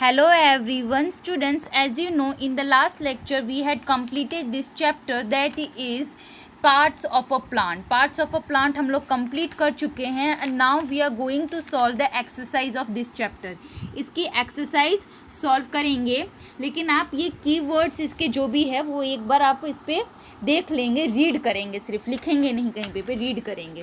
Hello everyone students, as you know in the last lecture we had completed this chapter that is parts of a plant हम लोग complete कर चुके हैं and now we are going to solve the exercise of this chapter. इसकी exercise solve करेंगे, लेकिन आप ये keywords इसके जो भी है वो एक बार आप इस पर देख लेंगे, read करेंगे, सिर्फ लिखेंगे नहीं कहीं पे read करेंगे.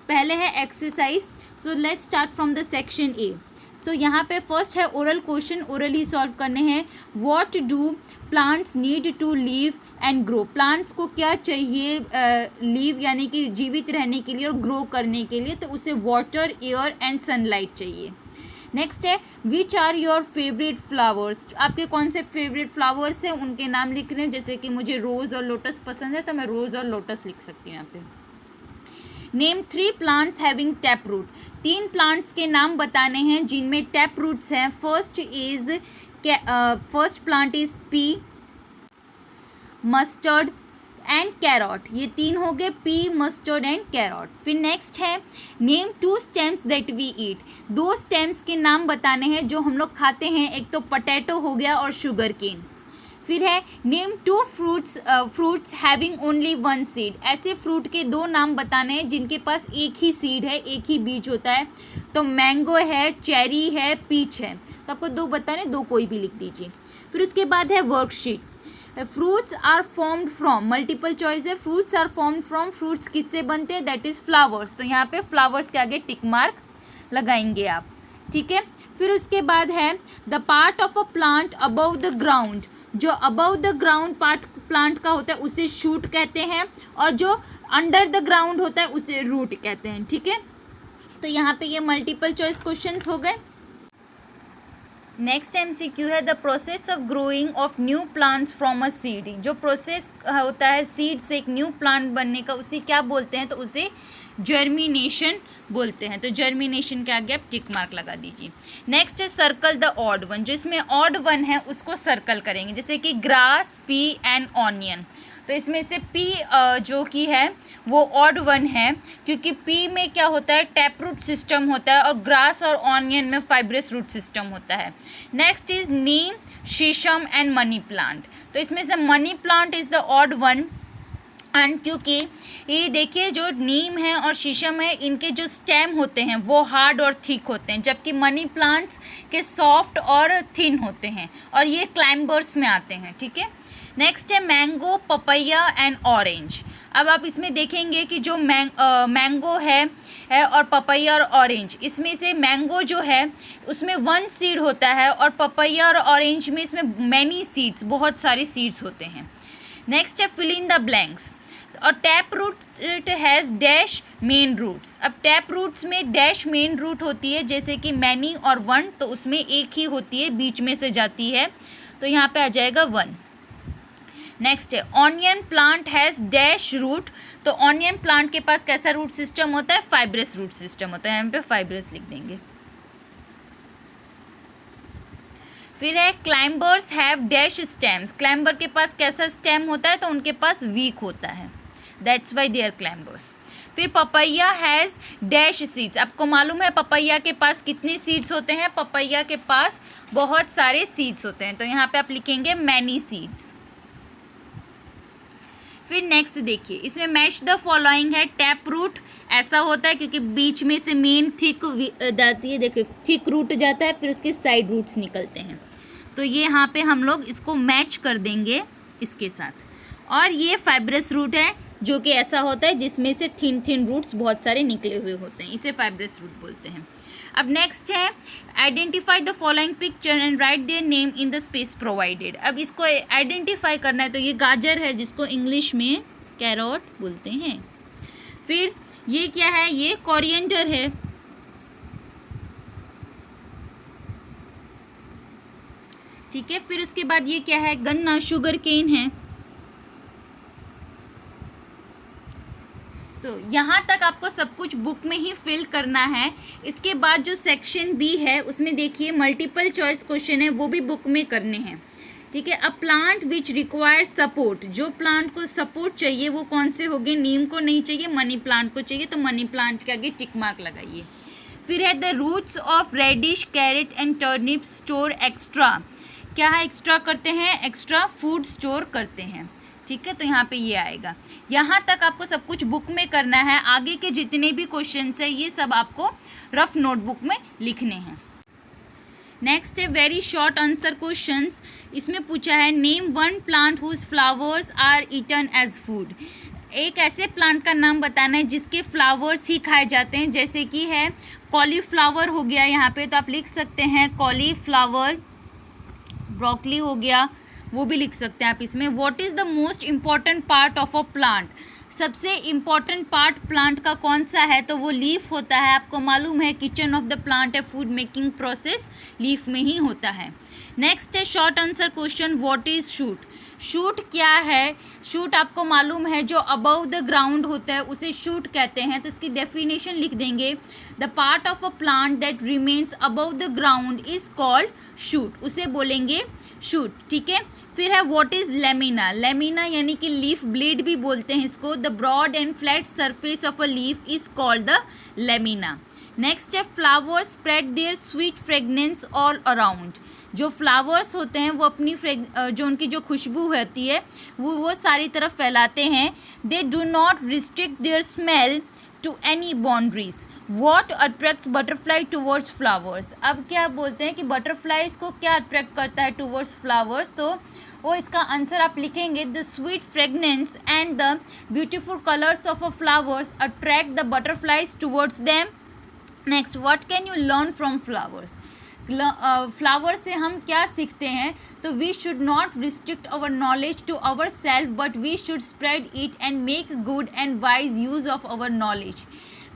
पहले है exercise. So let's start from the section A. सो यहाँ पे फर्स्ट है ओरल क्वेश्चन, ओरल ही सॉल्व करने हैं. What do plants need to live and grow. Plants को क्या चाहिए लीव यानी कि जीवित रहने के लिए और ग्रो करने के लिए, तो उसे वाटर, एयर एंड सनलाइट चाहिए. नेक्स्ट है which are your favourite flowers. आपके कौन से फेवरेट फ्लावर्स हैं उनके नाम लिख रहे हैं. जैसे कि मुझे रोज़ और लोटस पसंद है तो मैं रोज़ और लोटस लिख सकती हूँ यहाँ पे. Name 3 plants having tap root. 3 plants के नाम बताने हैं जिनमें टैप रूट्स हैं. First plant is pea, mustard and carrot. ये 3 हो गए, पी, मस्टर्ड एंड कैरट. फिर नेक्स्ट है name 2 stems that we eat. 2 stems के नाम बताने हैं जो हम लोग खाते हैं. एक तो पोटैटो हो गया और शुगर केन. फिर है name 2 fruits having only 1 seed. ऐसे फ्रूट के 2 नाम बताने हैं जिनके पास एक ही सीड है, एक ही बीज होता है. तो मैंगो है, चेरी है, पीच है. तो आपको 2 बताने, 2 कोई भी लिख दीजिए. फिर उसके बाद है worksheet. Fruits are formed from, multiple choice है. Fruits are formed from, fruits किससे बनते हैं, दैट इज़ फ्लावर्स. तो यहाँ पे फ्लावर्स के आगे टिक मार्क लगाएंगे आप, ठीक है. फिर उसके बाद है the part of a plant above the ground. जो above the ground part plant का होता है उसे शूट कहते हैं, और जो अंडर द ग्राउंड होता है उसे रूट कहते हैं, ठीक है. तो यहाँ पे ये मल्टीपल चॉइस क्वेश्चंस हो गए. नेक्स्ट MCQ है the process of growing of new plants from a seed. जो प्रोसेस होता है सीड से एक न्यू प्लांट बनने का, उसे क्या बोलते हैं, तो उसे जर्मिनेशन बोलते हैं. तो जर्मिनेशन के आगे आप टिक मार्क लगा दीजिए. नेक्स्ट है सर्कल द ऑड वन. जो इसमें ऑड वन है उसको सर्कल करेंगे, जैसे कि ग्रास, पी एंड ऑनियन. तो इसमें से पी जो कि है वो ऑड वन है, क्योंकि पी में क्या होता है, टैप रूट सिस्टम होता है, और ग्रास और ऑनियन में फाइब्रस रूट सिस्टम होता है. नेक्स्ट इज नीम, शीशम एंड मनी प्लांट. तो इसमें से money plant is the odd one, and क्योंकि ये देखिए जो नीम है और शीशम है इनके जो स्टेम होते हैं वो हार्ड और थिक होते हैं, जबकि मनी प्लांट्स के सॉफ्ट और थिन होते हैं, और ये क्लाइंबर्स में आते हैं, ठीक है. नेक्स्ट है मैंगो, पपैया एंड ऑरेंज. अब आप इसमें देखेंगे कि जो मैंगो है और पपैया और ऑरेंज, इसमें से मैंगो जो है उसमें 1 सीड होता है, और पपैया और ऑरेंज में इसमें मैनी सीड्स, बहुत सारे सीड्स होते हैं. नेक्स्ट है फिल इन द ब्लैंक्स. और tap root has dash main roots. अब टैप रूट्स में डैश मेन रूट होती है, जैसे कि मैनी और 1, तो उसमें एक ही होती है, बीच में से जाती है, तो यहाँ पे आ जाएगा 1. नेक्स्ट है onion plant has dash root. तो ऑनियन प्लांट के पास कैसा रूट सिस्टम होता है, फाइब्रस रूट सिस्टम होता है. यहाँ पे फाइब्रस लिख देंगे. फिर है climbers have dash stems. Climber के पास कैसा स्टेम होता है, तो उनके पास वीक होता है, that's why they are climbers. फिर पपैया हैज़ डैश सीड्स. आपको मालूम है पपैया के पास कितने सीड्स होते हैं, पपैया के पास बहुत सारे सीड्स होते हैं, तो यहाँ पे आप लिखेंगे मैनी सीड्स. फिर नेक्स्ट देखिए, इसमें मैच द फॉलोइंग है. टैप रूट ऐसा होता है क्योंकि बीच में से मेन थिक जाती है, देखिए थिक रूट जाता है, फिर उसके साइड रूट्स निकलते हैं, तो ये यहाँ पे हम लोग इसको मैच कर देंगे इसके साथ. और ये फाइब्रस रूट है जो कि ऐसा होता है जिसमें से थिन थिन रूट्स बहुत सारे निकले हुए होते हैं, इसे फाइब्रस रूट बोलते हैं. अब नेक्स्ट है identify the following picture and right their name in the space provided. अब इसको आइडेंटिफाई करना है, तो ये गाजर है जिसको इंग्लिश में कैरोट बोलते हैं. फिर ये क्या है, ये कोरिएंडर है. ठीक है. फिर उसके बाद ये क्या है, गन्ना, शुगर केन है. तो यहाँ तक आपको सब कुछ बुक में ही फिल करना है. इसके बाद जो सेक्शन बी है उसमें देखिए मल्टीपल चॉइस क्वेश्चन है, वो भी बुक में करने हैं, ठीक है. A plant which requires support. जो प्लांट को सपोर्ट चाहिए वो कौन से हो गए, नीम को नहीं चाहिए, मनी प्लांट को चाहिए, तो मनी प्लांट के आगे टिक मार्क लगाइए. फिर है the roots of radish, carrot and turnip store extra. क्या है एक्स्ट्रा करते हैं? एक्स्ट्रा फूड स्टोर करते हैं। ठीक है, तो यहाँ पे ये आएगा। यहाँ तक आपको सब कुछ बुक में करना है। आगे के जितने भी क्वेश्चंस है ये सब आपको रफ नोटबुक में लिखने हैं। नेक्स्ट है वेरी शॉर्ट आंसर क्वेश्चंस। इसमें पूछा है name one plant whose flowers are eaten as food. एक ऐसे प्लांट का नाम बताना है जिसके फ्लावर्स ही खाए जाते हैं, जैसे कि है कॉलीफ्लावर हो गया यहाँ पे, तो आप लिख सकते हैं कॉलीफ्लावर। ब्रोकली हो गया, वो भी लिख सकते हैं आप इसमें। What is the most important part of a plant. सबसे इम्पॉर्टेंट पार्ट प्लांट का कौन सा है? तो वो लीफ होता है। आपको मालूम है किचन ऑफ द प्लांट है, फूड मेकिंग प्रोसेस लीफ में ही होता है। नेक्स्ट है short answer question, what is shoot. Shoot क्या है? शूट आपको मालूम है जो अबव द ग्राउंड होता है उसे शूट कहते हैं। तो इसकी डेफिनेशन लिख देंगे, the part of a plant that remains above the ground is called shoot, उसे बोलेंगे शूट। ठीक है, फिर है व्हाट इज़ लेमिना। लेमिना यानी कि लीफ ब्लेड भी बोलते हैं इसको। The broad and flat surface of a leaf is called the lamina. Next है flowers spread their sweet fragrance all around. जो फ्लावर्स होते हैं वो अपनी जो उनकी जो खुशबू होती है वो सारी तरफ फैलाते हैं। They do not restrict their smell to any boundaries. What attracts butterfly towards flowers. अब क्या बोलते हैं कि बटरफ्लाइज को क्या अट्रैक्ट करता है टूवर्ड्स फ्लावर्स, तो वो इसका आंसर आप लिखेंगे the sweet fragrance and the beautiful colours of a flowers attract the butterflies towards them. Next, what can you learn from flowers. Flower से हम क्या सीखते हैं? तो we should not restrict our knowledge to our self but we should spread it and make good and wise use of our knowledge.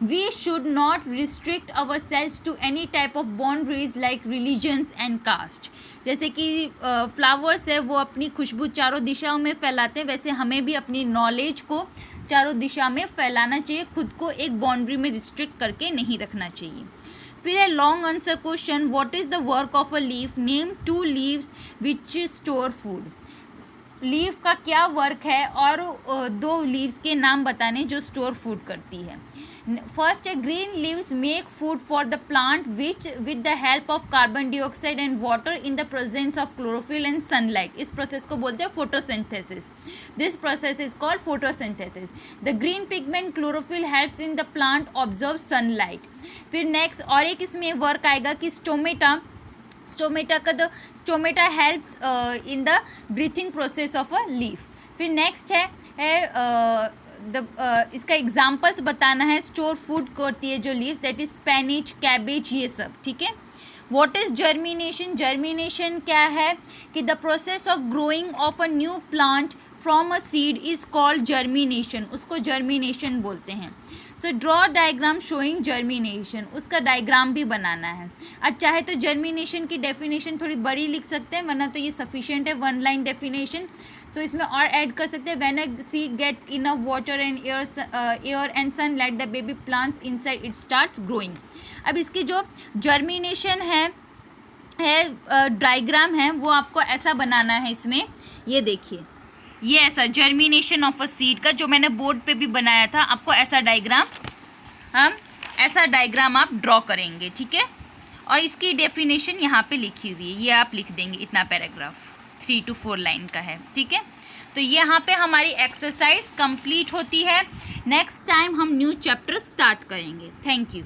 We should not restrict ourselves to any type of boundaries like religions and caste। जैसे कि flowers है वो अपनी खुशबू चारों दिशाओं में फैलाते हैं, वैसे हमें भी अपनी नॉलेज को चारों दिशा में फैलाना चाहिए, खुद को एक बाउंड्री में रिस्ट्रिक्ट करके नहीं रखना चाहिए। फिर है long answer question, what is the work of a leaf. Name two leaves which store food. Leaf का क्या वर्क है और दो लीव्स के नाम बताने जो स्टोर फूड करती है। फर्स्ट है green leaves make food for the plant which with the help of carbon dioxide and water in the presence of chlorophyll and sunlight. इस प्रोसेस को बोलते हैं photosynthesis. This process is called photosynthesis. The green pigment chlorophyll helps in the plant observe sunlight. फिर next और एक इसमें work आएगा कि stomata helps in the breathing process of a leaf. फिर नेक्स्ट है इसका एग्जाम्पल्स बताना है, स्टोर फूड करती है जो लीव्स, दैट इज स्पेनिच, कैबेज, ये सब। ठीक है, व्हाट इज जर्मिनेशन। जर्मिनेशन क्या है कि the process of growing of a new plant from a seed is called germination, उसको जर्मिनेशन बोलते हैं। So draw diagram showing germination, उसका डायग्राम भी बनाना है। अब चाहे तो जर्मिनेशन की डेफिनेशन थोड़ी बड़ी लिख सकते हैं, वरना तो ये सफिशिएंट है वन लाइन डेफिनेशन। सो इसमें और ऐड कर सकते हैं, when a seed gets enough water and air and sunlight the baby plants inside it starts growing. अब इसकी जो जर्मिनेशन है डायग्राम है वो आपको ऐसा बनाना है। इसमें ये देखिए, ये ऐसा जर्मिनेशन ऑफ अ सीड का जो मैंने बोर्ड पे भी बनाया था, आपको ऐसा डायग्राम आप ड्रॉ करेंगे। ठीक है, और इसकी डेफिनेशन यहाँ पे लिखी हुई है, ये आप लिख देंगे। इतना पैराग्राफ 3 to 4 लाइन का है। ठीक है, तो यहाँ पे हमारी एक्सरसाइज कंप्लीट होती है। नेक्स्ट टाइम हम न्यू चैप्टर स्टार्ट करेंगे। Thank you.